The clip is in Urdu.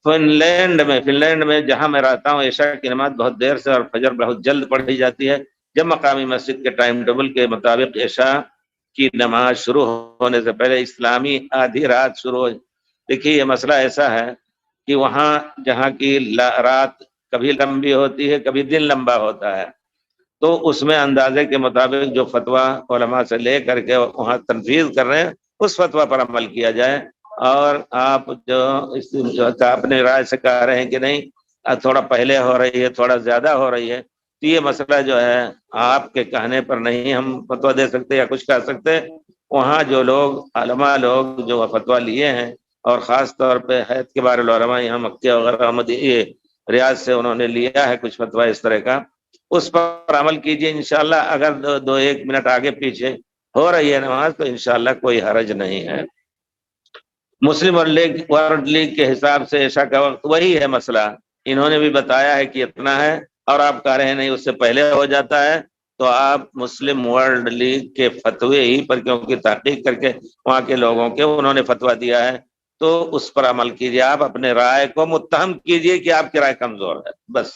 فن لینڈ میں جہاں میں رہتا ہوں عشاء کی نماز بہت دیر سے اور فجر بہت جلد پڑھی جاتی ہے، جب مقامی مسجد کے ٹائم ٹیبل کے مطابق عشاء کی نماز شروع ہونے سے پہلے اسلامی آدھی رات شروع ہو۔ دیکھیے یہ مسئلہ ایسا ہے کہ وہاں جہاں کی رات کبھی لمبی ہوتی ہے کبھی دن لمبا ہوتا ہے، تو اس میں اندازے کے مطابق جو فتویٰ علماء سے لے کر کے وہاں تنفیذ کر رہے ہیں اس فتویٰ پر عمل کیا جائے۔ اور آپ جو اپنے رائے سے کہہ رہے ہیں کہ نہیں تھوڑا پہلے ہو رہی ہے تھوڑا زیادہ ہو رہی ہے، تو یہ مسئلہ جو ہے آپ کے کہنے پر نہیں ہم فتویٰ دے سکتے یا کچھ کہہ سکتے۔ وہاں جو لوگ علماء لوگ جو فتویٰ لیے ہیں اور خاص طور پہ حیض کے بارے علماء یہاں مکہ وغیرہ یہ ریاض سے انہوں نے لیا ہے کچھ فتویٰ اس طرح کا، اس پر عمل کیجئے انشاءاللہ۔ اگر دو ایک منٹ آگے پیچھے ہو رہی ہے نماز تو انشاءاللہ کوئی حرج نہیں ہے۔ مسلم ورلڈ لیگ کے حساب سے عشاء کا وقت وہی ہے مسئلہ، انہوں نے بھی بتایا ہے کہ اتنا ہے اور آپ کہہ رہے ہیں نہیں اس سے پہلے ہو جاتا ہے، تو آپ مسلم ورلڈ لیگ کے فتوے ہی پر کیونکہ تحقیق کر کے وہاں کے لوگوں کے انہوں نے فتویٰ دیا ہے تو اس پر عمل کیجئے۔ آپ اپنے رائے کو متہم کیجئے کہ آپ کی رائے کمزور ہے، بس۔